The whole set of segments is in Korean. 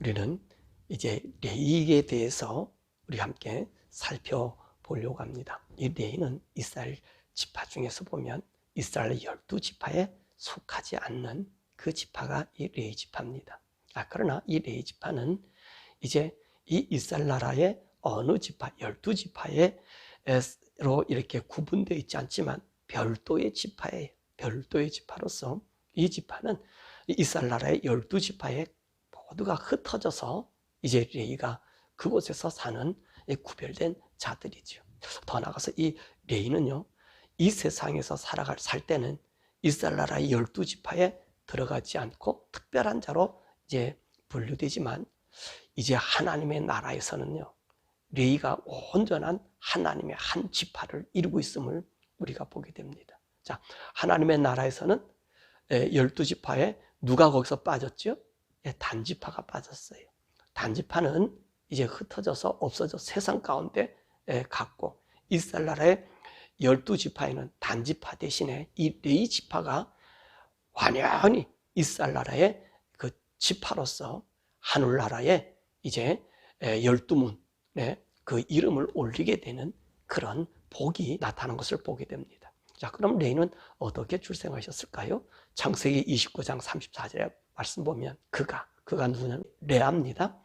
우리는 이제 레위에 대해서 우리 함께 살펴보려고 합니다. 이 레위는 이스라엘 지파 중에서 보면 이스라엘 12지파에 속하지 않는 그 지파가 이 레위 지파입니다. 그러나 이 레위 지파는 이제 이 이스라엘 나라의 어느 지파, 12지파로 이렇게 구분되어 있지 않지만 별도의 지파예요. 별도의 지파로서 이 지파는 이스라엘 나라의 12지파에 모두가 흩어져서 이제 레위가 그곳에서 사는 구별된 자들이죠. 더 나아가서 이 레위는요, 이 세상에서 살 때는 이스라엘 나라의 12지파에 들어가지 않고 특별한 자로 이제 분류되지만 이제 하나님의 나라에서는요, 레위가 온전한 하나님의 한 지파를 이루고 있음을 우리가 보게 됩니다. 자, 하나님의 나라에서는 12지파에 누가 거기서 빠졌죠? 단지파가 빠졌어요. 단지파는 이제 흩어져서 없어져 세상 가운데 갔고, 이스라엘 나라의 12지파에는 단지파 대신에 이 레위 지파가 완연히 이스라엘 나라의 그 지파로서 하늘나라에 이제 12문 그 이름을 올리게 되는 그런 복이 나타나는 것을 보게 됩니다. 자, 그럼 레위는 어떻게 출생하셨을까요? 창세기 29장 34절에 말씀 보면 그가 누구냐면 레아입니다.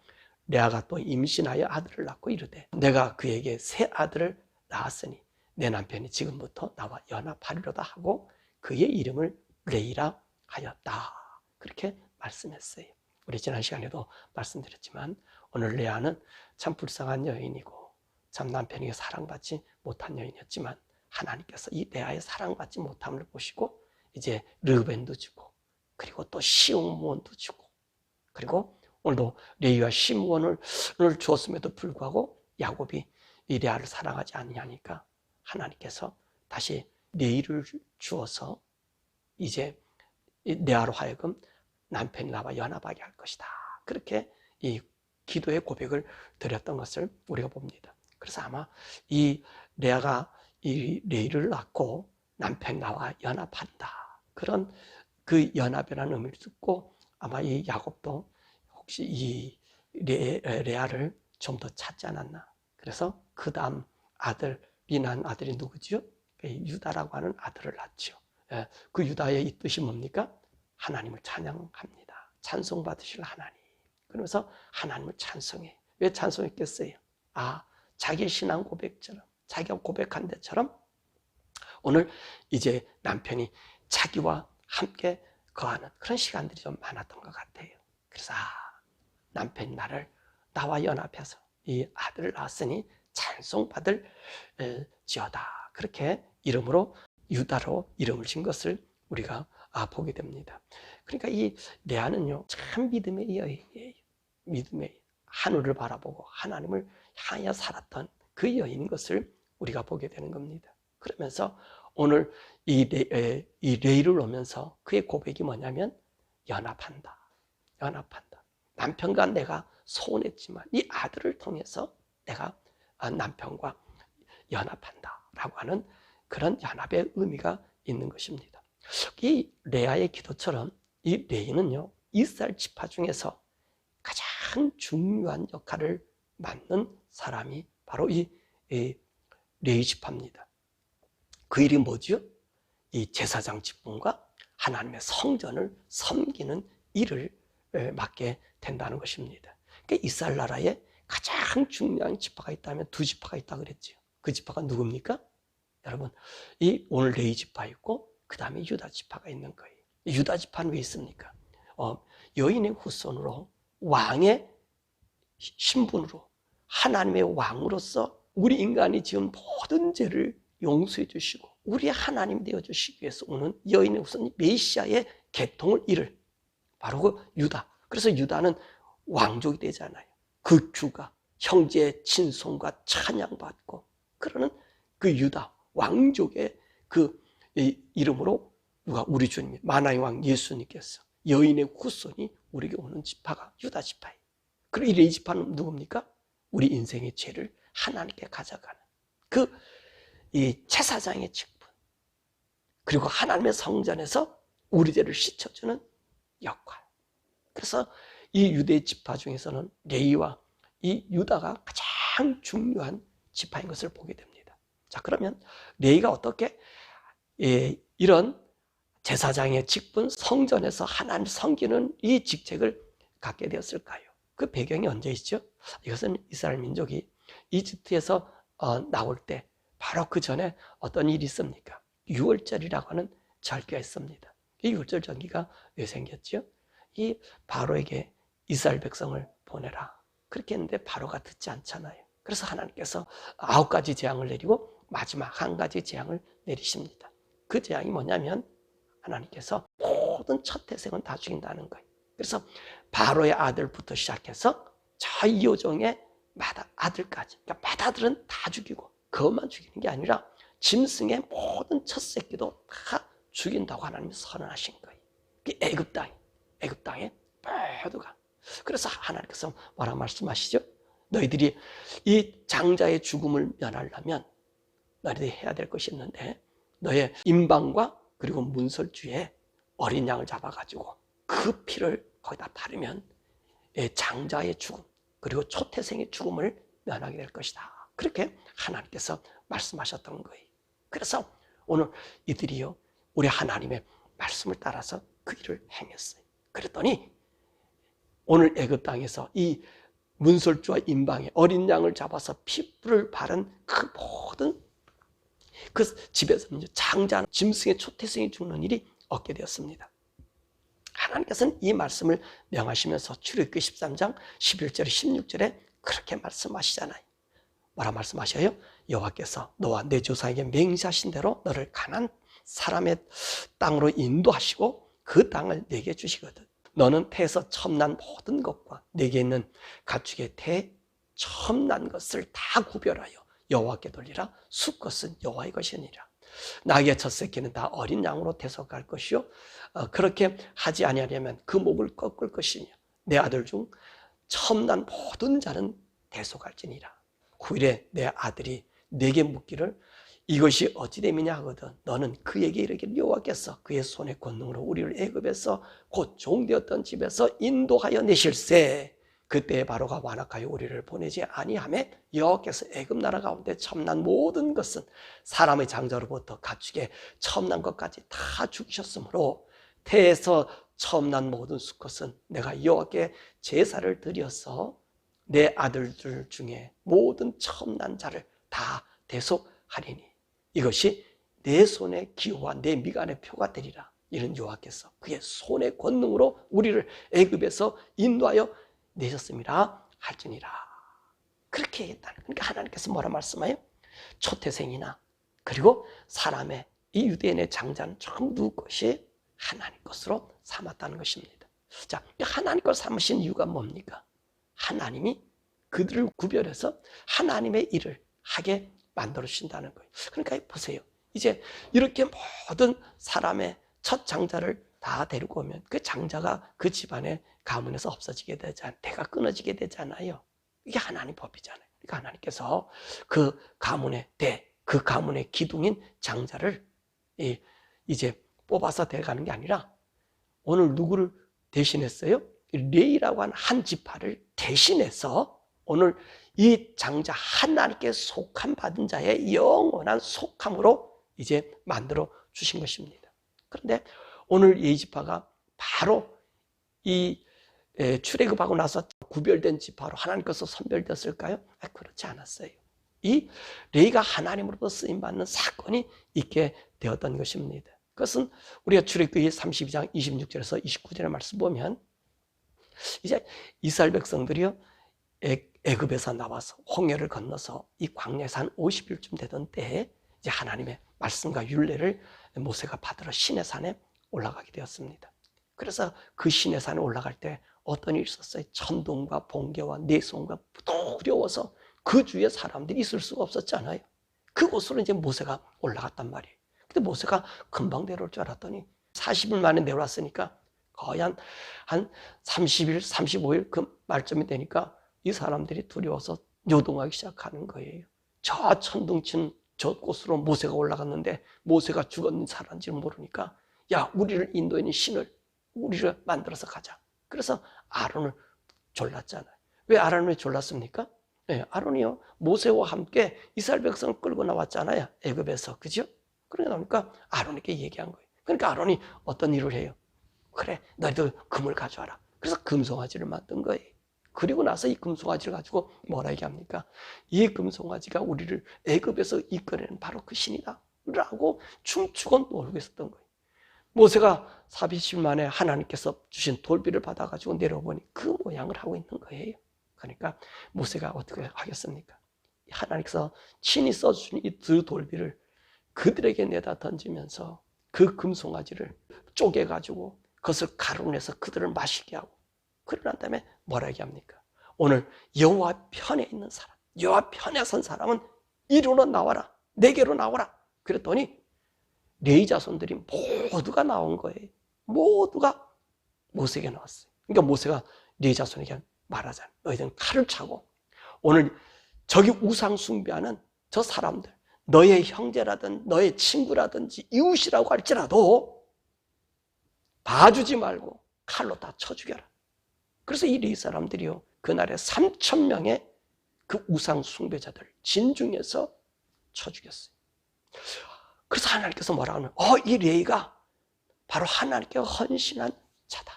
레아가 또 임신하여 아들을 낳고 이르되 내가 그에게 새 아들을 낳았으니 내 남편이 지금부터 나와 연합하리로다 하고 그의 이름을 레위라 하였다. 그렇게 말씀했어요. 우리 지난 시간에도 말씀드렸지만 오늘 레아는 참 불쌍한 여인이고 참 남편에게 사랑받지 못한 여인이었지만 하나님께서 이 레아의 사랑받지 못함을 보시고 이제 르벤도 주고 그리고 또 시므온도 주고 그리고 오늘도 레위와 시므온을 주었음에도 불구하고 야곱이 이 레아를 사랑하지 않냐니까 하나님께서 다시 레위를 주어서 이제 레아로 하여금 남편이 나와 연합하게 할 것이다. 그렇게 이 기도의 고백을 드렸던 것을 우리가 봅니다. 그래서 아마 이 레아가 이 레위를 낳고 남편 나와 연합한다. 그런 그 연합이라는 의미를 듣고 아마 이 야곱도 혹시 이 레아를 좀 더 찾지 않았나. 그래서 그 다음 아들이 난 아들이 누구죠? 유다라고 하는 아들을 낳죠. 그 유다의 이 뜻이 뭡니까? 하나님을 찬양합니다. 찬송받으실 하나님. 그러면서 하나님을 찬송해. 왜 찬송했겠어요? 자기 신앙 고백처럼, 자기가 고백한 데처럼 오늘 이제 남편이 자기와 함께 거하는 그런 시간들이 좀 많았던 것 같아요. 그래서 남편이 나와 연합해서 이 아들을 낳았으니 찬송받을 지어다. 그렇게 이름으로 유다로 이름을 진 것을 우리가 보게 됩니다. 그러니까 이 레아는요 참 믿음의 여인이에요. 믿음의 하늘을 바라보고 하나님을 향하여 살았던 그 여인인 것을 우리가 보게 되는 겁니다. 그러면서 오늘 이 레위를 오면서 그의 고백이 뭐냐면 연합한다. 남편과 내가 소원했지만 이 아들을 통해서 내가 남편과 연합한다라고 하는 그런 연합의 의미가 있는 것입니다. 이 레아의 기도처럼 이 레위는요 이스라엘 지파 중에서 가장 중요한 역할을 맡는 사람이 바로 이 레위 지파입니다. 그 일이 뭐죠? 이 제사장 직분과 하나님의 성전을 섬기는 일을 맡게 된다는 것입니다. 그러니까 이스라엘 나라에 가장 중요한 지파가 있다면 두 지파가 있다고 그랬죠. 그 지파가 누굽니까? 여러분, 이 오늘 레위 지파 있고 그 다음에 유다 지파가 있는 거예요. 유다 지파는 왜 있습니까? 여인의 후손으로 왕의 신분으로 하나님의 왕으로서 우리 인간이 지은 모든 죄를 용서해 주시고 우리의 하나님 되어주시기 위해서 오는 여인의 후손 메시아의 계통을 이룰 바로 그 유다. 그래서 유다는 왕족이 되잖아요. 그 주가 형제의 친송과 찬양받고 그러는 그 유다 왕족의 그 이름으로 누가 우리 주님 만왕의 왕 예수님께서 여인의 후손이 우리에게 오는 지파가 유다 지파예요. 그리고 이 레위 지파는 누굽니까? 우리 인생의 죄를 하나님께 가져가는 이 제사장의 직분 그리고 하나님의 성전에서 우리 죄를 씻어주는 역할. 그래서 이 유대 지파 중에서는 레위와 이 유다가 가장 중요한 지파인 것을 보게 됩니다. 자, 그러면 레위가 어떻게 이런 제사장의 직분, 성전에서 하나님을 섬기는 이 직책을 갖게 되었을까요? 그 배경이 언제이죠? 이것은 이스라엘 민족이 이집트에서 나올 때 바로 그 전에 어떤 일이 있습니까? 유월절이라고 하는 절기가 있습니다. 이 유월절 절기가 왜 생겼죠? 이 바로에게 이스라엘 백성을 보내라. 그렇게 했는데 바로가 듣지 않잖아요. 그래서 하나님께서 9가지 재앙을 내리고 마지막 1가지 재앙을 내리십니다. 그 재앙이 뭐냐면 하나님께서 모든 첫 태생은 다 죽인다는 거예요. 그래서 바로의 아들부터 시작해서 저 이호종의 아들까지, 그러니까 맏아들은 다 죽이고 그것만 죽이는 게 아니라 짐승의 모든 첫 새끼도 다 죽인다고 하나님이 선언하신 거예요. 애굽 땅에 모두가. 그래서 하나님께서 뭐라 말씀하시죠? 너희들이 이 장자의 죽음을 면하려면 너희들이 해야 될 것이 있는데 너의 임방과 그리고 문설주에 어린 양을 잡아가지고 그 피를 거기다 바르면 장자의 죽음 그리고 초태생의 죽음을 면하게 될 것이다. 그렇게 하나님께서 말씀하셨던 거예요. 그래서 오늘 이들이요 우리 하나님의 말씀을 따라서 그 일을 행했어요. 그랬더니 오늘 애굽 땅에서 이 문설주와 임방에 어린 양을 잡아서 피를 바른 그 모든 그 집에서는 장자, 짐승의 초태생이 죽는 일이 없게 되었습니다. 하나님께서는 이 말씀을 명하시면서 출애굽기 13장 11절에 16절에 그렇게 말씀하시잖아요. 뭐라 말씀하셔요? 여호와께서 너와 내 조상에게 맹세하신 대로 너를 가나안 사람의 땅으로 인도하시고 그 땅을 내게 주시거든. 너는 태에서 처음 난 모든 것과 내게 있는 가축의 태 처음 난 것을 다 구별하여 여호와께 돌리라. 수것은 여호와의 것이니라. 나귀의 첫 새끼는 다 어린 양으로 대속할 것이요 그렇게 하지 아니하려면 그 목을 꺾을 것이며 내 아들 중 처음 난 모든 자는 대속할지니라. 9일에 내 아들이 내게 묻기를 이것이 어찌 됨이냐 하거든 너는 그에게 이르기를 여호와께서 그의 손의 권능으로 우리를 애굽에서 곧 종되었던 집에서 인도하여 내실세. 그때 바로가 완악하여 우리를 보내지 아니하매 여호와께서 애굽 나라 가운데 첨난 모든 것은 사람의 장자로부터 가축의 첨난 것까지 다 죽이셨으므로 태에서 첨난 모든 수컷은 내가 여호와께 제사를 드려서 내 아들들 중에 모든 첨난 자를 다 대속하리니 이것이 내 손의 기호와 내 미간의 표가 되리라. 이는 여호와께서 그의 손의 권능으로 우리를 애굽에서 인도하여 내셨습니다 할지니라. 그렇게 했다는. 그러니까 하나님께서 뭐라 말씀해요? 초태생이나 그리고 사람의 이 유대인의 장자는 전부 것이 하나님 것으로 삼았다는 것입니다. 자, 하나님 것 삼으신 이유가 뭡니까? 하나님이 그들을 구별해서 하나님의 일을 하게 만들어 주신다는 거예요. 그러니까 보세요. 이제 이렇게 모든 사람의 첫 장자를 다 데리고 오면 그 장자가 그 집안의 가문에서 없어지게 되잖아요. 대가 끊어지게 되잖아요. 이게 하나님 법이잖아요. 그러니까 하나님께서 그 가문의 그 가문의 기둥인 장자를 이제 뽑아서 데려가는 게 아니라 오늘 누구를 대신했어요? 레위라고 하는 한 지파를 대신해서 오늘 이 장자 하나님께 속함 받은 자의 영원한 속함으로 이제 만들어 주신 것입니다. 그런데 오늘 이 지파가 바로 이 출애굽하고 나서 구별된 지파로 하나님께서 선별됐을까요? 그렇지 않았어요. 이 레위가 하나님으로부터 쓰임받는 사건이 있게 되었던 것입니다. 그것은 우리가 출애굽기 32장 26절에서 29절의 말씀 보면 이제 이스라엘 백성들이요 애굽에서 나와서 홍해를 건너서 이 광야에서 한 50일쯤 되던 때에 이제 하나님의 말씀과 율례를 모세가 받으러 시내산에 올라가게 되었습니다. 그래서 그 시내산에 올라갈 때 어떤 일이 있었어요? 천둥과 번개와 내성과 두려워서 그 주위에 사람들이 있을 수가 없었잖아요. 그곳으로 이제 모세가 올라갔단 말이에요. 근데 모세가 금방 내려올 줄 알았더니 40일 만에 내려왔으니까 거의 한 30일, 35일 그 말쯤이 되니까 이 사람들이 두려워서 요동하기 시작하는 거예요. 저 천둥 친 저 곳으로 모세가 올라갔는데 모세가 죽었는 살았는지 모르니까 야, 우리를 인도에 있는 신을 우리를 만들어서 가자. 그래서 아론을 졸랐잖아요. 왜 아론을 졸랐습니까? 네, 아론이요 모세와 함께 이스라엘 백성을 끌고 나왔잖아요. 애굽에서. 그죠? 그러다 보니까 아론에게 얘기한 거예요. 그러니까 아론이 어떤 일을 해요? 그래, 너희들 금을 가져와라. 그래서 금송아지를 만든 거예요. 그리고 나서 이 금송아지를 가지고 뭐라 얘기합니까? 이 금송아지가 우리를 애굽에서 이끌어내는 바로 그 신이다 라고 춤추고 놀고 있었던 거예요. 모세가 40일 만에 하나님께서 주신 돌비를 받아가지고 내려보니 그 모양을 하고 있는 거예요. 그러니까 모세가 어떻게 하겠습니까? 하나님께서 친히 써주신 이 두 돌비를 그들에게 내다 던지면서 그 금송아지를 쪼개가지고 그것을 가루로 내서 그들을 마시게 하고 그러난 다음에 뭐라 얘기합니까? 오늘 여호와 편에 있는 사람, 여호와 편에 선 사람은 이리로 나와라, 내게로 나와라. 그랬더니 레위 자손들이 모두가 나온 거예요. 모두가 모세에게 나왔어요. 그러니까 모세가 레위 자손에게 말하잖아요. 너희들은 칼을 차고 오늘 저기 우상 숭배하는 저 사람들, 너의 형제라든 너의 친구라든지 이웃이라고 할지라도 봐주지 말고 칼로 다 쳐 죽여라. 그래서 이 레위 사람들이요 그날에 3,000명의 그 우상 숭배자들 진중에서 쳐 죽였어요. 그래서 하나님께서 뭐라고 하면 이 레위가 바로 하나님께 헌신한 자다.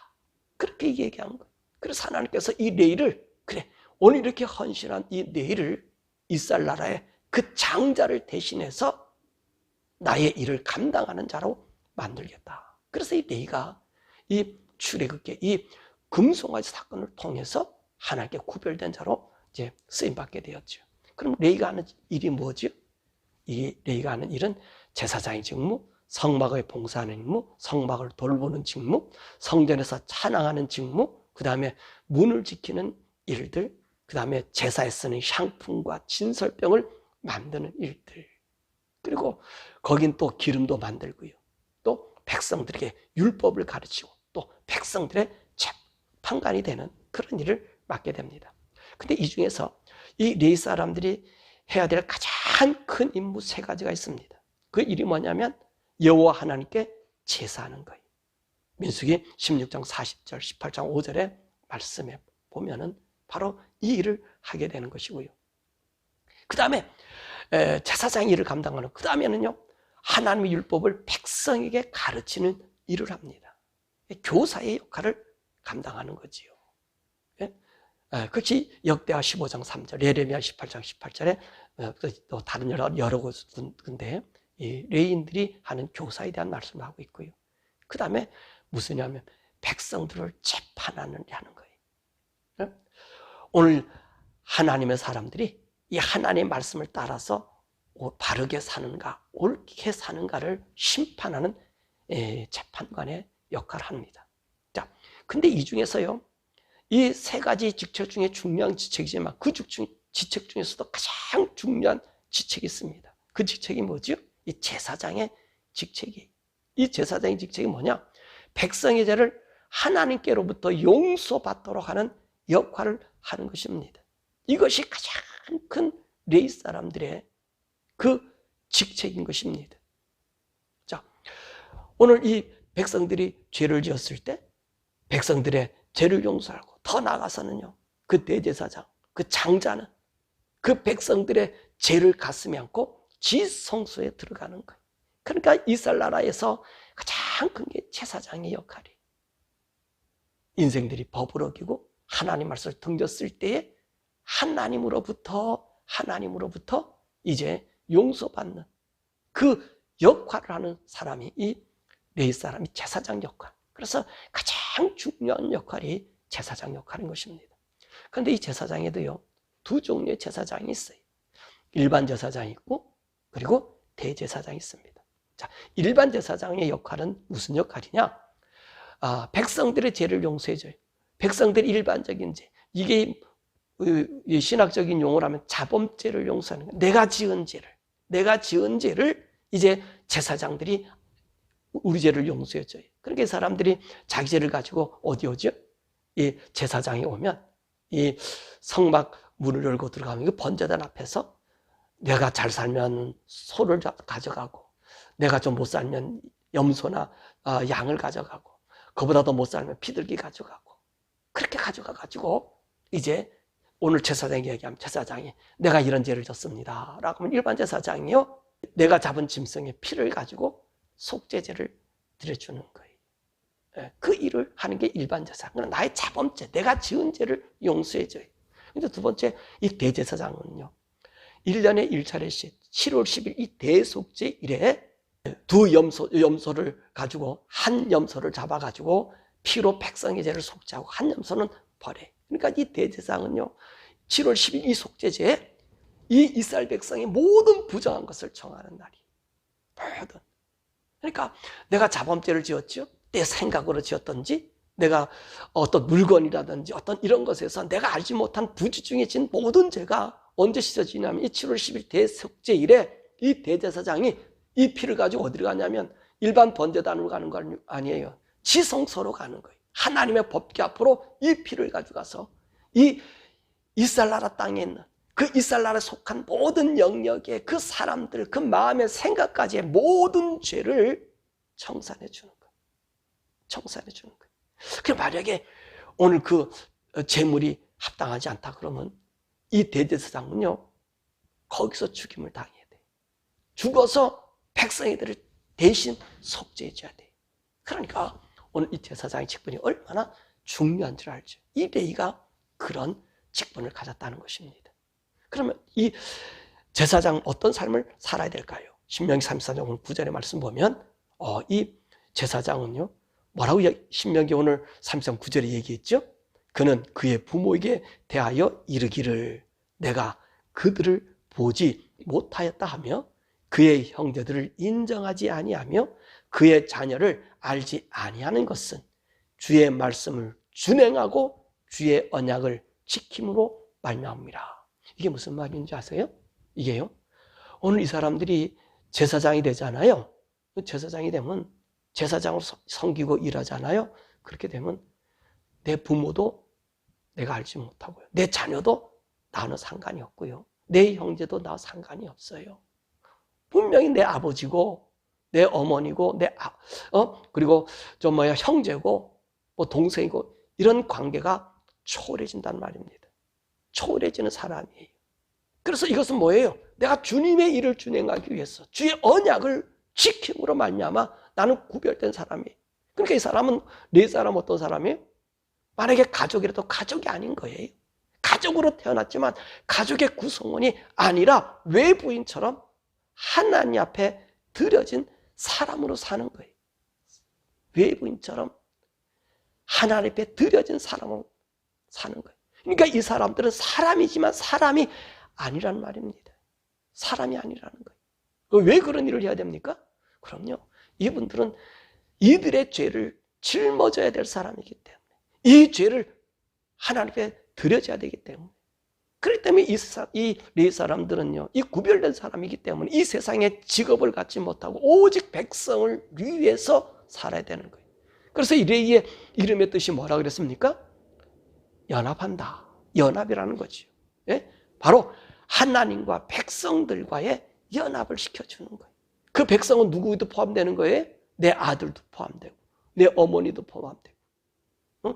그렇게 얘기한 거예요. 그래서 하나님께서 이 레위를 그래 오늘 이렇게 헌신한 이 레위를 이스라엘 나라의 그 장자를 대신해서 나의 일을 감당하는 자로 만들겠다. 그래서 이 레위가 이 출애굽기 이 금송아지 사건을 통해서 하나님께 구별된 자로 이제 쓰임 받게 되었죠. 그럼 레위가 하는 일이 뭐죠? 이 레위가 하는 일은 제사장의 직무, 성막을 봉사하는 직무, 성막을 돌보는 직무, 성전에서 찬양하는 직무, 그 다음에 문을 지키는 일들, 그 다음에 제사에 쓰는 향품과 진설병을 만드는 일들, 그리고 거긴 또 기름도 만들고요, 또 백성들에게 율법을 가르치고 또 백성들의 재판관이 되는 그런 일을 맡게 됩니다. 근데 이 중에서 이 레위 사람들이 해야 될 가장 큰 임무 세 가지가 있습니다. 그 일이 뭐냐면 여호와 하나님께 제사하는 거예요. 민수기 16장 40절, 18장 5절의 말씀에 보면은 바로 이 일을 하게 되는 것이고요. 그 다음에 제사장 일을 감당하는, 그 다음에는요 하나님의 율법을 백성에게 가르치는 일을 합니다. 교사의 역할을 감당하는 거지요. 그것이 역대하 15장 3절, 예레미야 18장 18절에 또 다른 여러 곳인데 이 레위인들이 하는 교사에 대한 말씀을 하고 있고요. 그 다음에 무슨냐면 백성들을 재판하는 거예요. 오늘 하나님의 사람들이 이 하나님의 말씀을 따라서 바르게 사는가 옳게 사는가를 심판하는 재판관의 역할을 합니다. 자, 근데 이 중에서요 이 세 가지 직책 중에 중요한 직책이지만 그 직책 중에서도 가장 중요한 직책이 있습니다. 그 직책이 뭐죠? 이 제사장의 직책이에요. 이 제사장의 직책이 뭐냐? 백성의 죄를 하나님께로부터 용서받도록 하는 역할을 하는 것입니다. 이것이 가장 큰 레위 사람들의 그 직책인 것입니다. 자, 오늘 이 백성들이 죄를 지었을 때 백성들의 죄를 용서하고 더 나아가서는요 그 대제사장, 그 장자는 그 백성들의 죄를 가슴에 안고 지성소에 들어가는 거예요. 그러니까 이스라엘 나라에서 가장 큰 게 제사장의 역할이에요. 인생들이 법을 어기고 하나님 말씀을 등졌을 때에 하나님으로부터 이제 용서받는 그 역할을 하는 사람이 이 레위 사람이 제사장 역할. 그래서 가장 중요한 역할이 제사장 역할인 것입니다. 그런데 이 제사장에도요 두 종류의 제사장이 있어요. 일반 제사장이 있고 그리고 대제사장이 있습니다. 자, 일반 제사장의 역할은 무슨 역할이냐? 백성들의 죄를 용서해줘요. 백성들의 일반적인 죄, 이게 신학적인 용어로 하면 자범죄를 용서하는 거예요. 내가 지은 죄를 이제 제사장들이 우리 죄를 용서해줘요. 그러니까 사람들이 자기 죄를 가지고 어디 오죠? 이 제사장이 오면 이 성막 문을 열고 들어가면 그 번제단 앞에서 내가 잘 살면 소를 가져가고 내가 좀 못 살면 염소나 양을 가져가고 그보다 더 못 살면 피들기 가져가고 그렇게 가져가가지고 이제 오늘 제사장이 얘기하면 제사장이 내가 이런 죄를 졌습니다 라고 하면 일반 제사장이요, 내가 잡은 짐승의 피를 가지고 속죄제를 드려주는 거예요. 그 일을 하는 게 일반 제사장. 나의 자범죄, 내가 지은 죄를 용서해줘요. 근데 두 번째, 이 대제사장은요, 1년에 1차례씩 7월 10일 이 대속죄일에 두 염소를 가지고 한 염소를 잡아가지고 피로 백성의 죄를 속죄하고 한 염소는 버려요. 그러니까 이 대제사장은요, 7월 10일 이 속죄제에 이 이스라엘 백성의 모든 부정한 것을 정하는 날이에요. 모든. 그러니까 내가 자범죄를 지었죠, 내 생각으로 지었던지, 내가 어떤 물건이라든지 어떤 이런 것에서 내가 알지 못한 부지 중에 진 모든 죄가 언제 씻어지냐면 이 7월 10일 대속죄일에 이 대제사장이 이 피를 가지고 어디로 가냐면 일반 번제단으로 가는 거 아니에요. 지성소로 가는 거예요. 하나님의 법궤 앞으로 이 피를 가져가서 이 이스라엘 나라 땅에 있는 그 이스라엘 나라에 속한 모든 영역의 그 사람들, 그 마음의 생각까지의 모든 죄를 청산해 주는 거예요. 청산해 주는 거예요. 그럼 만약에 오늘 그 제물이 합당하지 않다 그러면 이 대제사장은요, 거기서 죽임을 당해야 돼. 죽어서 백성이들을 대신 속죄해 줘야 돼. 그러니까 오늘 이 제사장의 직분이 얼마나 중요한 줄 알죠. 이 레위가 그런 직분을 가졌다는 것입니다. 그러면 이 제사장 어떤 삶을 살아야 될까요? 신명기 34장 오늘 9절의 말씀 보면 이 제사장은요, 뭐라고 신명기 오늘 33장 9절에 얘기했죠? 그는 그의 부모에게 대하여 이르기를 내가 그들을 보지 못하였다 하며 그의 형제들을 인정하지 아니하며 그의 자녀를 알지 아니하는 것은 주의 말씀을 준행하고 주의 언약을 지킴으로 말미암으리라. 이게 무슨 말인지 아세요? 이게요, 오늘 이 사람들이 제사장이 되잖아요. 제사장이 되면 제사장으로 섬기고 일하잖아요. 그렇게 되면 내 부모도 내가 알지 못하고요, 내 자녀도 나는 상관이 없고요, 내 형제도 나와 상관이 없어요. 분명히 내 아버지고 내 어머니고 그리고 형제고 뭐 동생이고 이런 관계가 초월해진다는 말입니다. 초월해지는 사람이에요. 그래서 이것은 뭐예요? 내가 주님의 일을 준행하기 위해서 주의 언약을 지킴으로 말미암아 나는 구별된 사람이에요. 그러니까 이 사람은 네 사람 어떤 사람이에요? 만약에 가족이라도 가족이 아닌 거예요. 가족으로 태어났지만 가족의 구성원이 아니라 외부인처럼 하나님 앞에 드려진 사람으로 사는 거예요. 외부인처럼 하나님 앞에 드려진 사람으로 사는 거예요. 그러니까 이 사람들은 사람이지만 사람이 아니라는 말입니다. 사람이 아니라는 거예요. 왜 그런 일을 해야 됩니까? 그럼요, 이분들은 이들의 죄를 짊어져야 될 사람이기 때문에, 이 죄를 하나님 앞에 드려져야 되기 때문에, 그렇기 때문에 이 레위 사람들은요, 이 구별된 사람이기 때문에 이 세상에 직업을 갖지 못하고 오직 백성을 위해서 살아야 되는 거예요. 그래서 이 레위의 이름의 뜻이 뭐라 그랬습니까? 연합한다. 연합이라는 거죠. 예? 바로 하나님과 백성들과의 연합을 시켜주는 거예요. 그 백성은 누구도 포함되는 거예요? 내 아들도 포함되고 내 어머니도 포함되고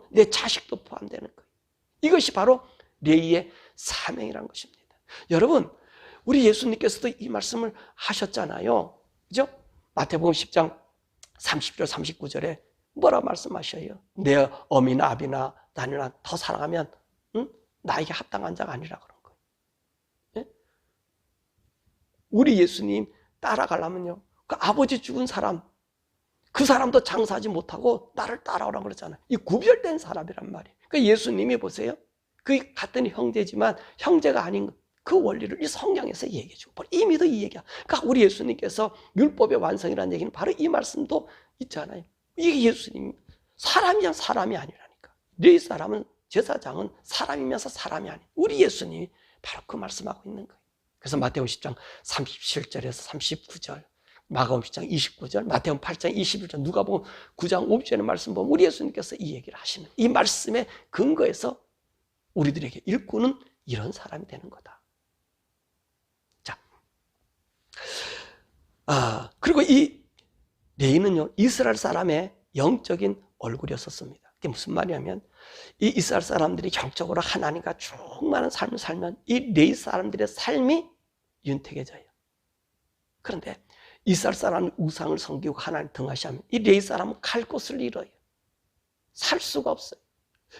내 자식도 포함되는 거예요. 이것이 바로 레위의 사명이라는 것입니다. 여러분, 우리 예수님께서도 이 말씀을 하셨잖아요. 그죠? 마태복음 10장 30절 39절에 뭐라 말씀하셔요? 내 어미나 아비나 자녀나 더 사랑하면 나에게 합당한 자가 아니라 그런 거예요. 예? 우리 예수님 따라가려면요, 그 아버지 죽은 사람, 그 사람도 장사하지 못하고 나를 따라오라고 그러잖아요. 이 구별된 사람이란 말이에요. 그러니까 예수님이 보세요, 그 같은 형제지만 형제가 아닌 그 원리를 이 성경에서 얘기해 주고 이미도 이 얘기야. 그러니까 우리 예수님께서 율법의 완성이라는 얘기는 바로 이 말씀도 있잖아요. 이게 예수님 사람이야 사람이 아니라니까. 네 사람은 제사장은 사람이면서 사람이 아닌 우리 예수님이 바로 그 말씀하고 있는 거예요. 그래서 마태복음 10장 37절에서 39절, 마가복음 10장 29절, 마태복음 8장 21절, 누가복음 9장 50절의 말씀 보면 우리 예수님께서 이 얘기를 하시는, 이 말씀의 근거에서 우리들에게 일꾼은 이런 사람이 되는 거다. 자, 그리고 이 레위는요, 이스라엘 사람의 영적인 얼굴이었었습니다. 그게 무슨 말이냐면 이 이스라엘 사람들이 영적으로 하나님과 충만한 삶을 살면 이 레위 사람들의 삶이 윤택해져요. 그런데 이스라엘 사람은 우상을 섬기고 하나님 등하시하면 이 레위 사람은 갈 곳을 잃어요. 살 수가 없어요.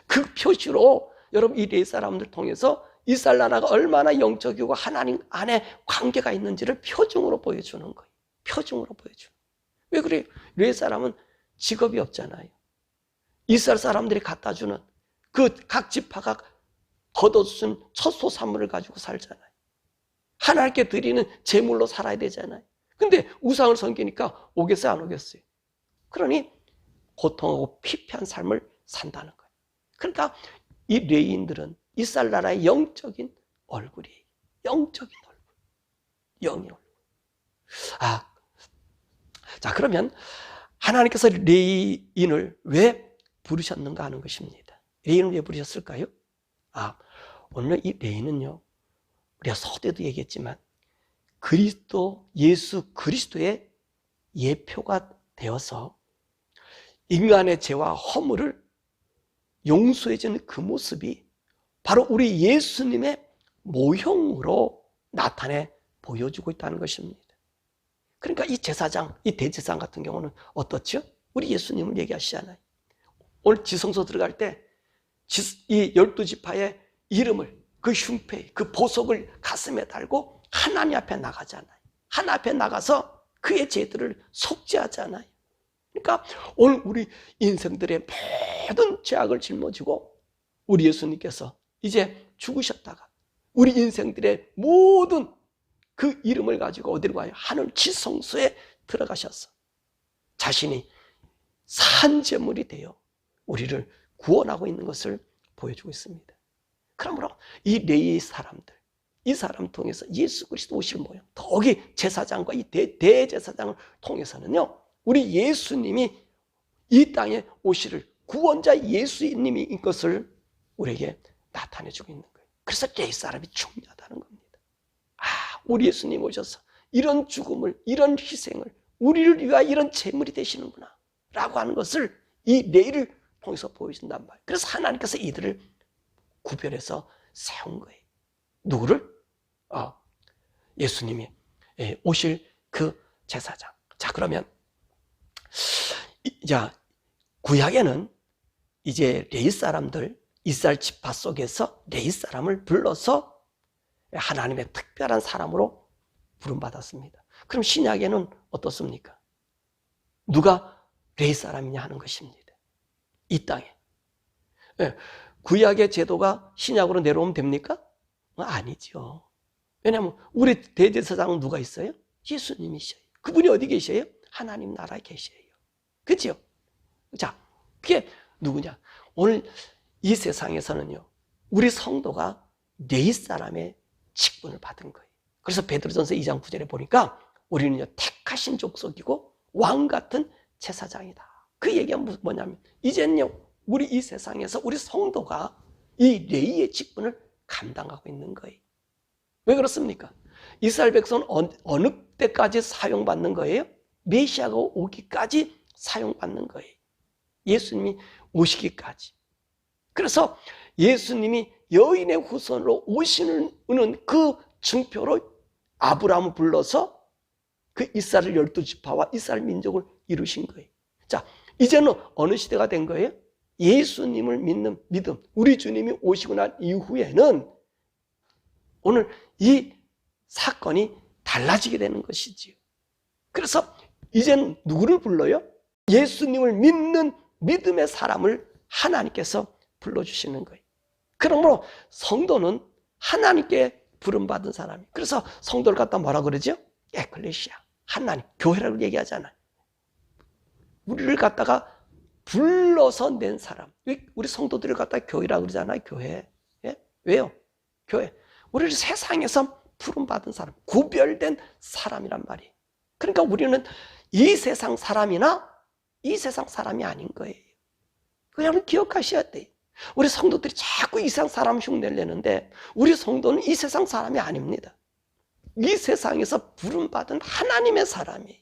그 표시로 여러분 이 레위 사람들 통해서 이스라엘 나라가 얼마나 영적이고 하나님 안에 관계가 있는지를 표징으로 보여주는 거예요. 표징으로 보여주는 거예요. 왜 그래요? 레위 사람은 직업이 없잖아요. 이스라엘 사람들이 갖다 주는 그 각 지파가 걷어쓴 첫 소산물을 가지고 살잖아요. 하나님께 드리는 제물로 살아야 되잖아요. 근데 우상을 섬기니까 오겠어요, 안 오겠어요? 그러니 고통하고 피폐한 삶을 산다는 거예요. 그러니까 이 레위인들은 이스라엘 나라의 영적인 얼굴이에요. 영적인 얼굴. 영의 얼굴. 자, 그러면 하나님께서 레위인을 왜 부르셨는가 하는 것입니다. 레위인을 왜 부르셨을까요? 오늘 이 레위는요, 우리가 서두에도 얘기했지만 그리스도, 예수 그리스도의 예표가 되어서 인간의 죄와 허물을 용서해 주는 그 모습이 바로 우리 예수님의 모형으로 나타내 보여주고 있다는 것입니다. 그러니까 이 제사장, 이 대제사장 같은 경우는 어떻죠? 우리 예수님을 얘기하시잖아요. 오늘 지성소 들어갈 때 이 12지파의 이름을, 그 흉패, 그 보석을 가슴에 달고 하나님 앞에 나가잖아요. 하나님 앞에 나가서 그의 죄들을 속죄하잖아요. 그러니까 오늘 우리 인생들의 모든 죄악을 짊어지고 우리 예수님께서 이제 죽으셨다가 우리 인생들의 모든 그 이름을 가지고 어디로 가요? 하늘 지성소에 들어가셔서 자신이 산제물이 되어 우리를 구원하고 있는 것을 보여주고 있습니다. 그러므로 이 레위 사람들, 이 사람 통해서 예수 그리스도 오실 모양, 더욱이 제사장과 이 대제사장을 통해서는요, 우리 예수님이 이 땅에 오시를 구원자 예수님인 것을 우리에게 나타내주고 있는 거예요. 그래서 레위 사람이 중요하다는 겁니다. 우리 예수님 오셔서 이런 죽음을, 이런 희생을 우리를 위하여 이런 제물이 되시는구나 라고 하는 것을 이 레위를 통해서 보여준단 말이에요. 그래서 하나님께서 이들을 구별해서 세운 거예요. 누구를? 예수님이 오실 그 제사장. 자, 그러면 구약에는 이제 레위 사람들, 이스라엘 지파 속에서 레위 사람을 불러서 하나님의 특별한 사람으로 부름받았습니다. 그럼 신약에는 어떻습니까? 누가 레위 사람이냐 하는 것입니다. 이 땅에. 구약의 제도가 신약으로 내려오면 됩니까? 아니죠. 왜냐하면 우리 대제사장은 누가 있어요? 예수님이셔요. 그분이 어디 계셔요? 하나님 나라에 계셔요. 그렇죠? 자, 그게 누구냐? 오늘 이 세상에서는요, 우리 성도가 레위 사람의 직분을 받은 거예요. 그래서 베드로전서 2장 9절에 보니까 우리는요, 택하신 족속이고 왕 같은 제사장이다. 그 얘기가 뭐냐면 이제는요, 우리 이 세상에서 우리 성도가 이 레위의 직분을 감당하고 있는 거예요. 왜 그렇습니까? 이스라엘 백성은 어느 때까지 사용받는 거예요? 메시아가 오기까지 사용받는 거예요. 예수님이 오시기까지. 그래서 예수님이 여인의 후손으로 오시는 그 증표로 아브라함을 불러서 그 이스라엘 12지파와 이스라엘 민족을 이루신 거예요. 자, 이제는 어느 시대가 된 거예요? 예수님을 믿는 믿음, 우리 주님이 오시고 난 이후에는 오늘 이 사건이 달라지게 되는 것이지요. 그래서 이제는 누구를 불러요? 예수님을 믿는 믿음의 사람을 하나님께서 불러주시는 거예요. 그러므로 성도는 하나님께 부름받은 사람이에요. 그래서 성도를 갖다 뭐라 그러죠? 에클레시아, 하나님, 교회라고 얘기하잖아요. 우리를 갖다가 불러서 낸 사람. 우리 성도들을 갖다가 교회라고 그러잖아요. 교회. 예? 왜요? 교회. 우리를 세상에서 부름받은 사람, 구별된 사람이란 말이에요. 그러니까 우리는 이 세상 사람이나 이 세상 사람이 아닌 거예요. 그냥 기억하셔야 돼요. 우리 성도들이 자꾸 이 세상 사람 흉내를 내는데 우리 성도는 이 세상 사람이 아닙니다. 이 세상에서 부름받은 하나님의 사람이에요.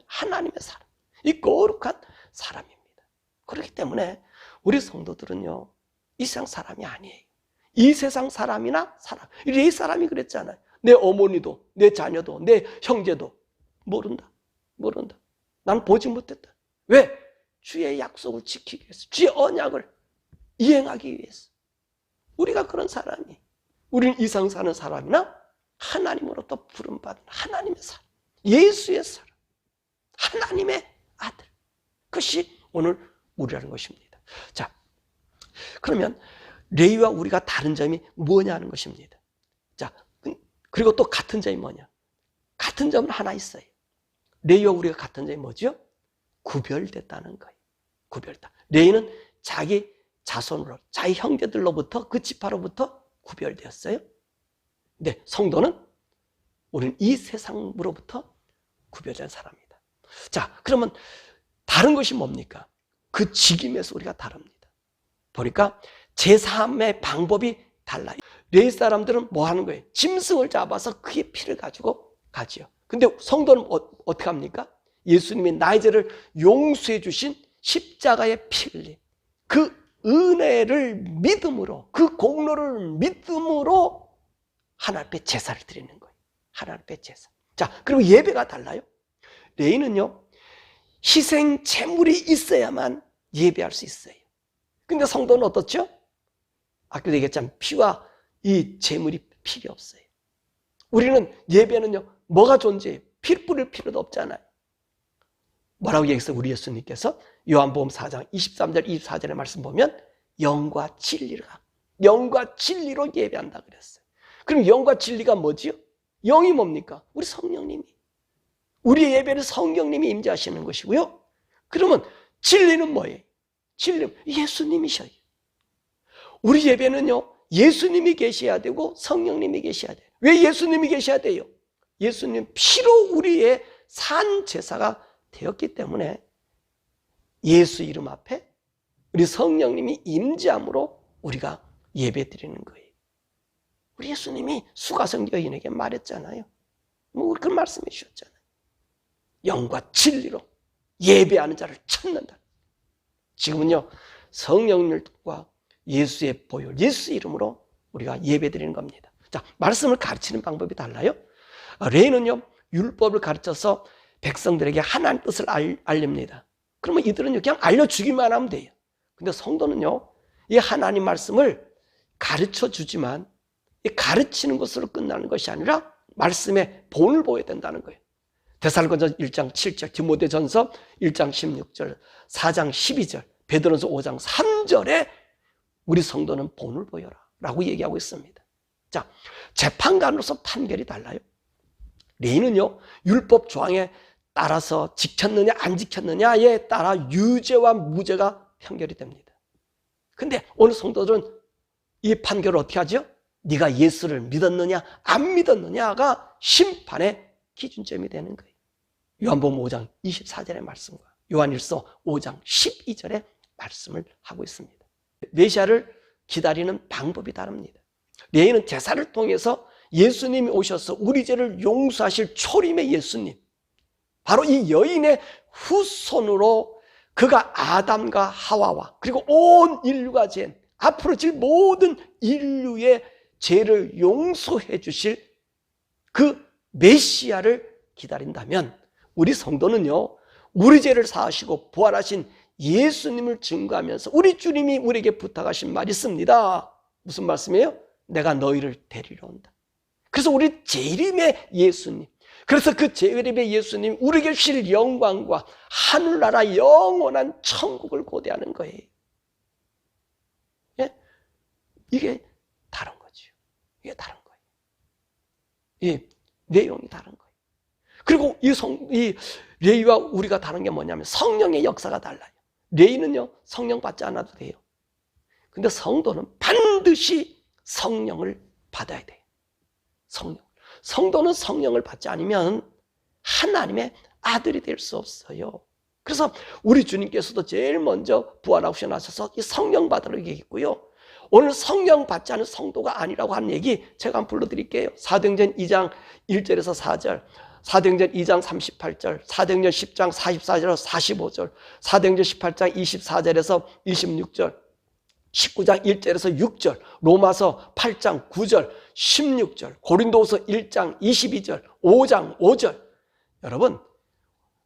하나님의 사람. 이 거룩한 사람입니다. 그렇기 때문에 우리 성도들은요, 이 세상 사람이 아니에요. 이 세상 사람이나 사람. 이 사람이 그랬잖아요. 내 어머니도, 내 자녀도, 내 형제도 모른다. 난 보지 못했다. 왜? 주의 약속을 지키기 위해서, 주의 언약을 이행하기 위해서. 우리가 그런 사람이, 우리는 이상 사는 사람이나 하나님으로부터 부름받은 하나님의 사람, 예수의 사람, 하나님의 아들. 그것이 오늘 우리라는 것입니다. 자, 그러면 레위와 우리가 다른 점이 뭐냐 하는 것입니다. 자, 그리고 또 같은 점이 뭐냐? 같은 점은 하나 있어요. 레위와 우리가 같은 점이 뭐죠? 구별됐다는 거예요. 구별다. 레위는 자기 자손으로, 자기 형제들로부터, 그 지파로부터 구별되었어요. 근데 성도는 우리는 이 세상으로부터 구별된 사람입니다. 자, 그러면 다른 것이 뭡니까? 그 직임에서 우리가 다릅니다. 보니까 제3의 방법이 달라요. 레위 사람들은 뭐 하는 거예요? 짐승을 잡아서 그의 피를 가지고 가지요. 근데 성도는 어떻게 합니까? 예수님이 나의 죄를 용서해 주신 십자가의 피 흘림, 그 은혜를 믿음으로, 그 공로를 믿음으로 하나님 앞에 제사를 드리는 거예요. 하나님 앞에 제사. 자, 그리고 예배가 달라요. 레위는요, 희생 제물이 있어야만 예배할 수 있어요. 근데 성도는 어떻죠? 아까 얘기했잖아요. 피와 이 제물이 필요 없어요. 우리는 예배는요, 뭐가 존재해요? 피 뿌릴 필요도 없잖아요. 뭐라고 얘기했어요? 우리 예수님께서 요한복음 4장 23절 24절의 말씀 보면 영과 진리로 예배한다 그랬어요. 그럼 영과 진리가 뭐지요? 영이 뭡니까? 우리 성령님이. 우리의 예배는 성령님이 임재하시는 것이고요. 그러면 진리는 뭐예요? 진리는 예수님이셔요. 우리 예배는요, 예수님이 계셔야 되고 성령님이 계셔야 돼요. 왜 예수님이 계셔야 돼요? 예수님 피로 우리의 산 제사가 되었기 때문에 예수 이름 앞에 우리 성령님이 임재함으로 우리가 예배 드리는 거예요. 우리 예수님이 수가성 여인에게 말했잖아요. 그 말씀해 주셨잖아요. 영과 진리로 예배하는 자를 찾는다. 지금은요, 성령님과 예수의 보혈, 예수 이름으로 우리가 예배 드리는 겁니다. 자, 말씀을 가르치는 방법이 달라요. 레위는요, 율법을 가르쳐서 백성들에게 하나님 뜻을 알립니다. 그러면 이들은요, 그냥 알려주기만 하면 돼요. 근데 성도는요, 이 하나님 말씀을 가르쳐 주지만 이 가르치는 것으로 끝나는 것이 아니라 말씀의 본을 보여야 된다는 거예요. 데살로니가서 1장 7절, 디모데전서 1장 16절, 4장 12절, 베드로전서 5장 3절에 우리 성도는 본을 보여라 라고 얘기하고 있습니다. 자, 재판관으로서 판결이 달라요. 레위는요, 율법 조항에 따라서 지켰느냐 안 지켰느냐에 따라 유죄와 무죄가 판결이 됩니다. 근데 오늘 성도들은 이 판결을 어떻게 하죠? 네가 예수를 믿었느냐 안 믿었느냐가 심판의 기준점이 되는 거예요. 요한복음 5장 24절의 말씀과 요한일서 5장 12절의 말씀을 하고 있습니다. 메시아를 기다리는 방법이 다릅니다. 레위는 제사를 통해서 예수님이 오셔서 우리 죄를 용서하실 초림의 예수님, 바로 이 여인의 후손으로 그가 아담과 하와와 그리고 온 인류가 지은 앞으로 질 모든 인류의 죄를 용서해 주실 그 메시아를 기다린다면 우리 성도는요, 우리 죄를 사하시고 부활하신 예수님을 증거하면서 우리 주님이 우리에게 부탁하신 말이 있습니다. 무슨 말씀이에요? 내가 너희를 데리러 온다. 그래서 우리 재림의 예수님, 그래서 그 재림의 예수님이 우리에게 주실 영광과 하늘나라 영원한 천국을 고대하는 거예요. 예? 이게 다른 거죠. 이게 다른 거예요. 이 내용이 다른 거예요. 그리고 이 레위와 우리가 다른 게 뭐냐면 성령의 역사가 달라요. 레위는요, 성령 받지 않아도 돼요. 근데 성도는 반드시 성령을 받아야 돼요. 성도는 성령을 받지 않으면 하나님의 아들이 될 수 없어요. 그래서 우리 주님께서도 제일 먼저 부활하시고 나셔서 이 성령 받으라고 얘기했고요. 오늘 성령 받지 않은 성도가 아니라고 하는 얘기 제가 한번 불러드릴게요. 사도행전 2장 1절에서 4절, 사도행전 2장 38절, 사도행전 10장 44절에서 45절, 사도행전 18장 24절에서 26절, 19장 1절에서 6절, 로마서 8장 9절, 16절, 고린도후서 1장 22절, 5장 5절. 여러분,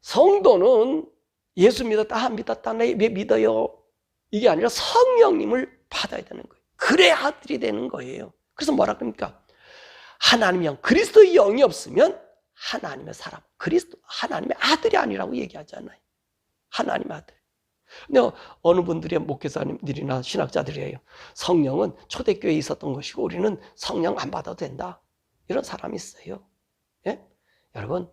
성도는 예수 믿었다, 안 믿었다, 왜 믿어요? 이게 아니라 성령님을 받아야 되는 거예요. 그래야 아들이 되는 거예요. 그래서 뭐라 그럽니까? 하나님의 영, 그리스도의 영이 없으면 하나님의 사람, 그리스도, 하나님의 아들이 아니라고 얘기하잖아요. 하나님의 아들. 근데 어느 분들이 목회자님들이나 신학자들이에요. 성령은 초대교회에 있었던 것이고 우리는 성령 안 받아도 된다. 이런 사람이 있어요. 예? 여러분,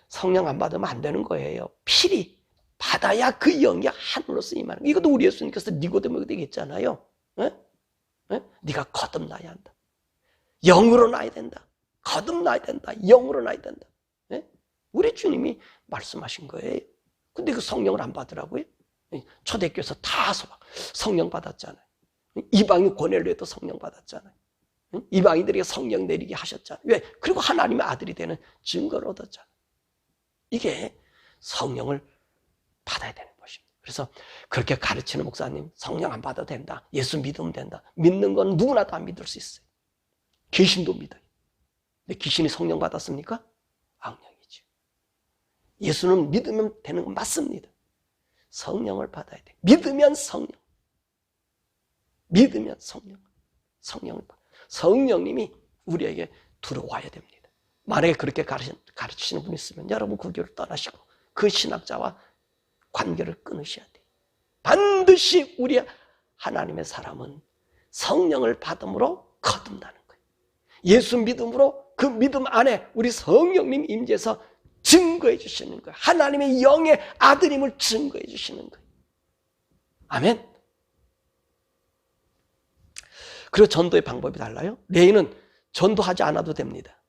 성령 안 받으면 안 되는 거예요. 필히 받아야 그 영이 하늘로서 임하는 거예요. 이것도 우리 예수님께서 니고데모에게 얘기했잖아요. 예? 예? 네가 거듭나야 한다. 영으로 나야 된다. 거듭나야 된다. 영으로 나야 된다. 예? 우리 주님이 말씀하신 거예요. 근데 그 성령을 안 받으라고요? 초대교회에서 다 성령 받았잖아요. 이방인 고넬료에도 성령 받았잖아요. 이방인들에게 성령 내리게 하셨잖아요. 왜? 그리고 하나님의 아들이 되는 증거를 얻었잖아요. 이게 성령을 받아야 되는 것입니다. 그래서 그렇게 가르치는 목사님, 성령 안 받아도 된다. 예수 믿으면 된다. 믿는 건 누구나 다 믿을 수 있어요. 귀신도 믿어요. 근데 귀신이 성령 받았습니까? 악령이죠. 예수는 믿으면 되는 건 맞습니다. 성령을 받아야 돼. 믿으면 성령. 믿으면 성령. 성령을 받아. 성령님이 우리에게 들어와야 됩니다. 만약에 그렇게 가르치시는 분이 있으면 여러분 그 교회를 떠나시고 그 신학자와 관계를 끊으셔야 돼요. 반드시 우리 하나님의 사람은 성령을 받음으로 거듭나는 거예요. 예수 믿음으로 그 믿음 안에 우리 성령님 임재해서 증거해 주시는 거예요. 하나님의 영의 아들임을 증거해 주시는 거예요. 아멘. 그리고 전도의 방법이 달라요. 레이는 전도하지 않아도 됩니다.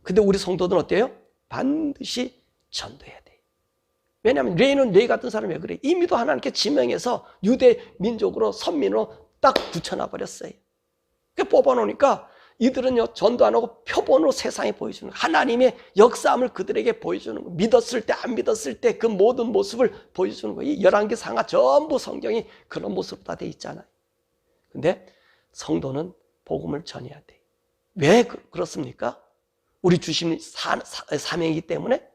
근데 우리 성도들은 어때요? 반드시 전도해야 돼요. 왜냐하면 레이는 레이 같은 사람이 왜 그래? 이미도 하나님께 지명해서 유대 민족으로 선민으로 딱 붙여놔 버렸어요. 뽑아놓으니까 이들은요 전도 안 하고 표본으로 세상에 보여주는 거예요. 하나님의 역사함을 그들에게 보여주는 거예요. 믿었을 때 안 믿었을 때 그 모든 모습을 보여주는 거예요. 열왕기 상하 전부 성경이 그런 모습으로 다 돼 있잖아요. 근데 성도는 복음을 전해야 돼요. 왜 그렇습니까? 우리 주신 사명이기 때문에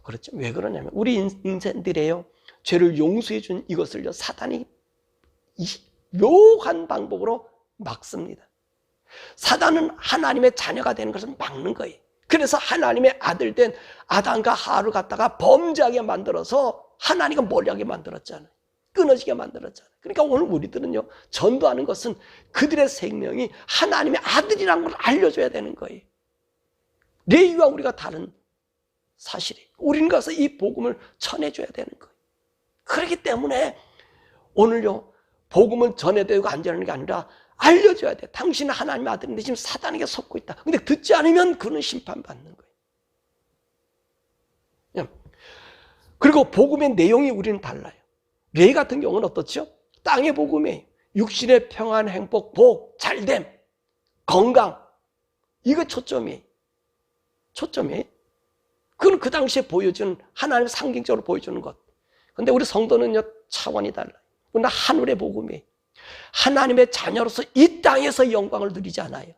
그렇죠. 왜 그러냐면 우리 인생들이에요. 죄를 용서해 준 이것을요 사단이 묘한 방법으로 막습니다. 사단은 하나님의 자녀가 되는 것을 막는 거예요. 그래서 하나님의 아들 된 아담과 하와를 갖다가 범죄하게 만들어서 하나님과 멀리하게 만들었잖아요. 끊어지게 만들었잖아요. 그러니까 오늘 우리들은요 전도하는 것은 그들의 생명이 하나님의 아들이라는 걸 알려줘야 되는 거예요. 레위와 우리가 다른 사실이에요. 우리는 가서 이 복음을 전해줘야 되는 거예요. 그렇기 때문에 오늘요 복음은 전해야 되고 안 전하는 게 아니라 알려줘야 돼. 당신은 하나님의 아들인데 지금 사단에게 속고 있다. 근데 듣지 않으면 그는 심판받는 거예요. 그리고 복음의 내용이 우리는 달라요. 레위 같은 경우는 어떻죠? 땅의 복음이에요. 육신의 평안, 행복, 복, 잘됨, 건강. 이거 초점이에요. 초점이에요. 그건 그 당시에 보여준 하나님 상징적으로 보여주는 것. 근데 우리 성도는요 차원이 달라요. 그러나 하늘의 복음이에요. 하나님의 자녀로서 이 땅에서 영광을 누리지 않아요.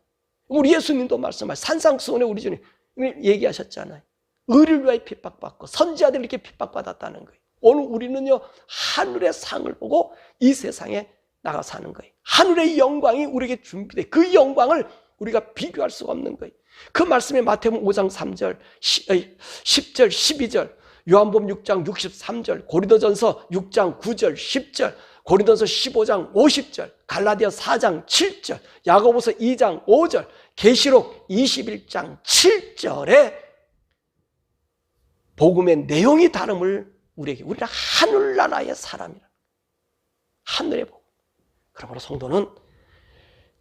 우리 예수님도 말씀하셨어요. 산상수훈에 우리 주님 얘기하셨잖아요. 의를 위하여 핍박받고 선지자들이 이렇게 핍박받았다는 거예요. 오늘 우리는요 하늘의 상을 보고 이 세상에 나가 사는 거예요. 하늘의 영광이 우리에게 준비돼. 그 영광을 우리가 비교할 수가 없는 거예요. 그 말씀이 마태복음 5장 3절, 10절, 12절, 요한복음 6장 63절, 고린도전서 6장 9절, 10절, 고린도서 15장 50절, 갈라디아 4장 7절, 야고보서 2장 5절, 계시록 21장 7절에 복음의 내용이 다름을 우리는 하늘나라의 사람이라. 하늘의 복음. 그러므로 성도는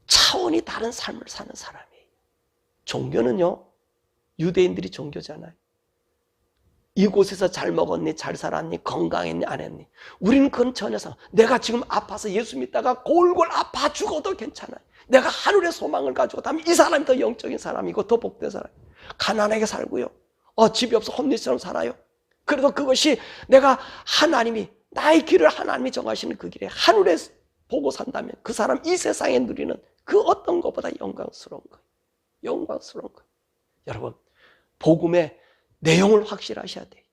차원이 다른 삶을 사는 사람이에요. 종교는요 유대인들이 종교잖아요. 이곳에서 잘 먹었니? 잘 살았니? 건강했니? 안 했니? 우리는 그건 전혀 상관. 내가 지금 아파서 예수 믿다가 골골 아파 죽어도 괜찮아요. 내가 하늘의 소망을 가지고 다면 이 사람이 더 영적인 사람이고 더 복된 사람이에요. 가난하게 살고요 집이 없어 홈리스처럼 살아요. 그래도 그것이 내가 하나님이 나의 길을 하나님이 정하시는 그 길에 하늘에 보고 산다면 그 사람 이 세상에 누리는 그 어떤 것보다 영광스러운 거예요. 영광스러운 거예요. 여러분, 복음의 내용을 확실하셔야 돼요.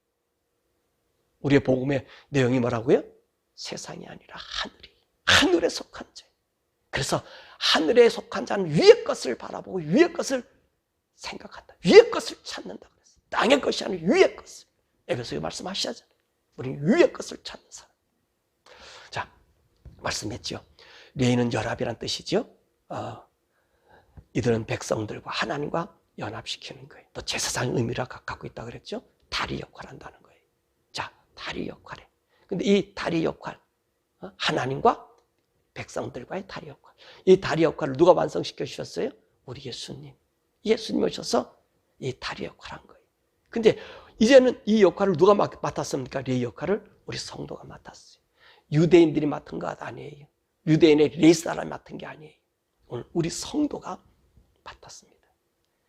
우리의 복음의 내용이 뭐라고요? 세상이 아니라 하늘에 속한 자. 그래서 하늘에 속한 자는 위의 것을 바라보고 위의 것을 생각한다. 위의 것을 찾는다 그랬어요. 땅의 것이 아니라 위의 것을. 에베소에 말씀하시잖아요. 우리는 위의 것을 찾는 사람. 자, 말씀했죠. 레이는 연합이란 뜻이죠. 이들은 백성들과 하나님과 연합시키는 거예요. 또 제사상의 의미를 갖고 있다고 그랬죠. 다리 역할을 한다는 거예요. 자, 다리 역할에. 근데 이 다리 역할, 하나님과 백성들과의 다리 역할. 이 다리 역할을 누가 완성시켜 주셨어요? 우리 예수님. 예수님이 오셔서 이 다리 역할을 한 거예요. 근데 이제는 이 역할을 누가 맡았습니까? 레위 역할을 우리 성도가 맡았어요. 유대인들이 맡은 것 아니에요. 유대인의 레위 사람이 맡은 게 아니에요. 오늘 우리 성도가 맡았습니다.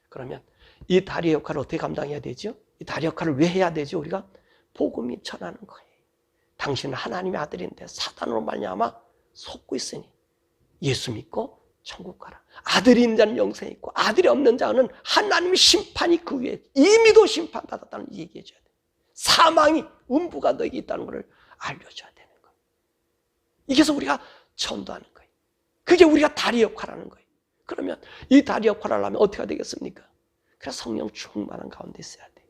그러면 이 다리 역할을 어떻게 감당해야 되죠? 이 다리 역할을 왜 해야 되죠? 우리가 복음이 전하는 거예요. 당신은 하나님의 아들인데 사단으로 말미암아 속고 있으니 예수 믿고 천국 가라. 아들이 있는 자는 영생이 있고 아들이 없는 자는 하나님의 심판이 그 위에 이미도 심판받았다는 얘기해 줘야 돼. 사망이 음부가 너에게 있다는 것을 알려줘야 되는 거예요. 이게서 우리가 전도하는 거예요. 그게 우리가 다리 역할을 하는 거예요. 그러면 이 다리 역할을 하려면 어떻게 해야 되겠습니까? 그래서 성령 충만한 가운데 있어야 돼.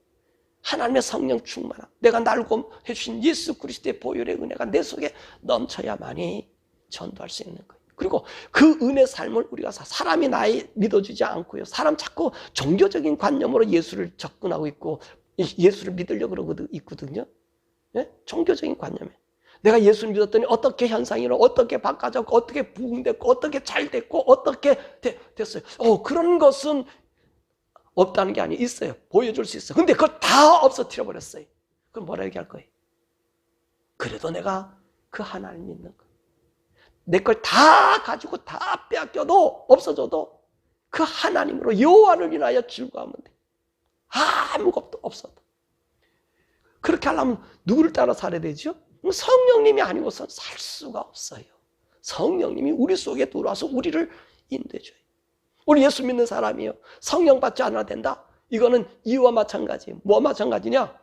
하나님의 성령 충만함, 내가 날고 해주신 예수 그리스도의 보혈의 은혜가 내 속에 넘쳐야만이 전도할 수 있는 거예요. 그리고 그 은혜 삶을 우리가 사람이 나의 믿어주지 않고요. 사람 자꾸 종교적인 관념으로 예수를 접근하고 있고 예수를 믿으려고 그러고 있거든요. 예? 종교적인 관념에. 내가 예수를 믿었더니 어떻게 현상이 일어나고 어떻게 바꿔졌고 어떻게 부흥됐고 어떻게 잘 됐고 어떻게 됐어요. 그런 것은 없다는 게 아니에요. 있어요. 보여줄 수 있어요. 근데 그걸 다 없어뜨려 버렸어요. 그럼 뭐라 얘기할 거예요? 그래도 내가 그 하나님 믿는 거예요. 내 걸 다 가지고 다 빼앗겨도 없어져도 그 하나님으로 여호와를 인하여 즐거워하면 돼. 아무것도 없어도. 그렇게 하려면 누구를 따라 살아야 되죠? 성령님이 아니고선 살 수가 없어요. 성령님이 우리 속에 들어와서 우리를 인도해줘요. 우리 예수 믿는 사람이요. 성령 받지 않아도 된다? 이거는 이와 마찬가지예요. 뭐와 마찬가지냐?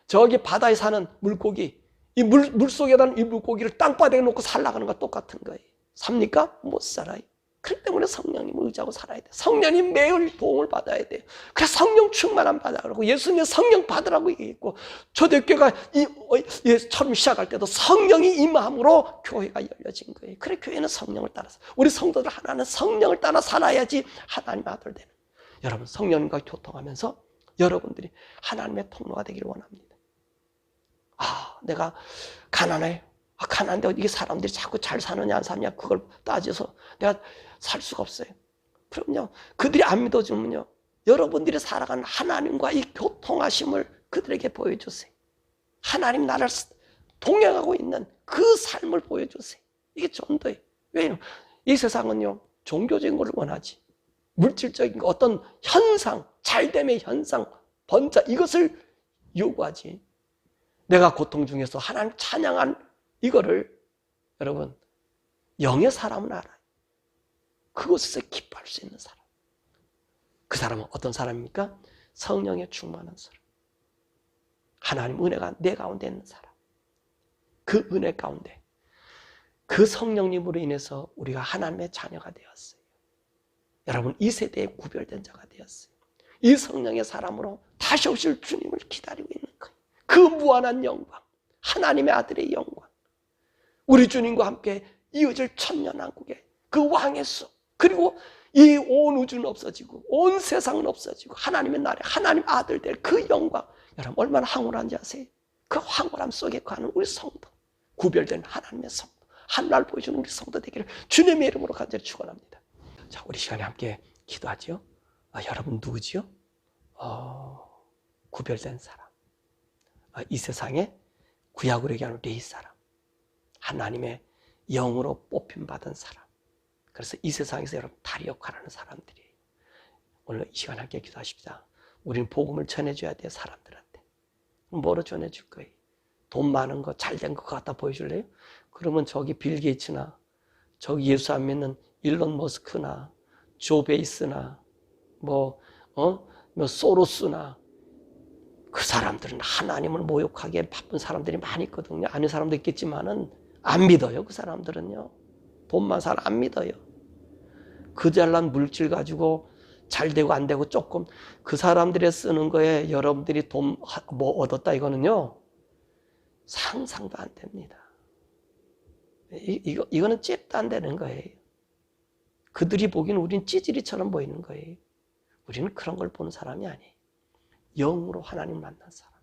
저기 바다에 사는 물고기, 이 물속에다는 이 물고기를 땅바닥에 놓고 살아가는 것과 똑같은 거예요. 삽니까? 못 살아요. 그렇기 때문에 성령님을 의지하고 살아야 돼요. 성령님 매일 도움을 받아야 돼요. 그래서 성령 충만함 받으라고 예수님의 성령 받으라고 얘기했고 초대교회가 처음 시작할 때도 성령이 임함으로 교회가 열려진 거예요. 그래 교회는 성령을 따라서 우리 성도들 하나는 성령을 따라 살아야지 하나님의 아들 되는. 여러분 성령님과 교통하면서 여러분들이 하나님의 통로가 되기를 원합니다. 내가 가난해. 가난한데 이게 사람들이 자꾸 잘 사느냐 안 사느냐 그걸 따져서 내가 살 수가 없어요. 그럼요. 그들이 안 믿어주면요. 여러분들이 살아가는 하나님과 이 교통하심을 그들에게 보여주세요. 하나님 나를 동행하고 있는 그 삶을 보여주세요. 이게 전도예요. 왜요? 이 세상은요. 종교적인 걸 원하지. 물질적인 거, 어떤 현상, 잘됨의 현상, 번자 이것을 요구하지. 내가 고통 중에서 하나님 찬양한 이거를 여러분 영의 사람은 알아요. 그곳에서 기뻐할 수 있는 사람. 그 사람은 어떤 사람입니까? 성령에 충만한 사람. 하나님 은혜가 내 가운데 있는 사람. 그 은혜 가운데 그 성령님으로 인해서 우리가 하나님의 자녀가 되었어요. 여러분 이 세대에 구별된 자가 되었어요. 이 성령의 사람으로 다시 오실 주님을 기다리고 있는 거예요. 그 무한한 영광, 하나님의 아들의 영광, 우리 주님과 함께 이어질 천년왕국의 그 왕의 수, 그리고 이 온 우주는 없어지고 온 세상은 없어지고 하나님의 나라에 하나님 아들 될 그 영광, 여러분 얼마나 황홀한지 아세요? 그 황홀함 속에 가는 우리 성도, 구별된 하나님의 성도, 하늘을 보여주는 우리 성도 되기를 주님의 이름으로 간절히 축원합니다. 자, 우리 시간에 함께 기도하죠. 여러분 누구지요? 구별된 사람, 이 세상에 구약으로 얘기하는 레위 사람, 하나님의 영으로 뽑힘받은 사람. 그래서 이 세상에서 여러분 다리 역할을 하는 사람들이에요. 오늘 이 시간 함께 기도하십시다. 우리는 복음을 전해줘야 돼, 사람들한테. 뭐로 전해줄 거예요? 돈 많은 거, 잘된 거 갖다 보여줄래요? 그러면 저기 빌 게이츠나 저기 예수 안 믿는 일론 머스크나 조 베이스나 뭐 소로스나 그 사람들은 하나님을 모욕하기에 바쁜 사람들이 많이 있거든요. 아는 사람도 있겠지만은 안 믿어요. 그 사람들은요. 돈만 사람 안 믿어요. 그 잘난 물질 가지고 잘 되고 안 되고 조금 그 사람들이 쓰는 거에 여러분들이 돈 뭐 얻었다 이거는요. 상상도 안 됩니다. 이거는 잽도 안 되는 거예요. 그들이 보기에는 우리는 찌질이처럼 보이는 거예요. 우리는 그런 걸 보는 사람이 아니에요. 영으로 하나님 만난 사람,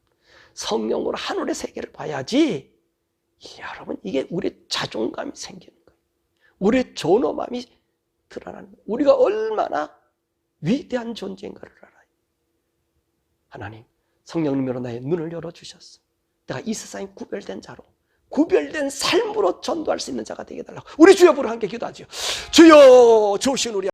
성령으로 하늘의 세계를 봐야지. 여러분, 이게 우리 자존감이 생기는 거예요. 우리의 존엄함이 드러나는 거예요. 우리가 얼마나 위대한 존재인가를 알아요. 하나님, 성령님으로 나의 눈을 열어주셨어. 내가 이 세상에 구별된 자로, 구별된 삶으로 전도할 수 있는 자가 되게 해달라고 우리 주여 부르 함께 기도하죠. 주여, 좋으신 우리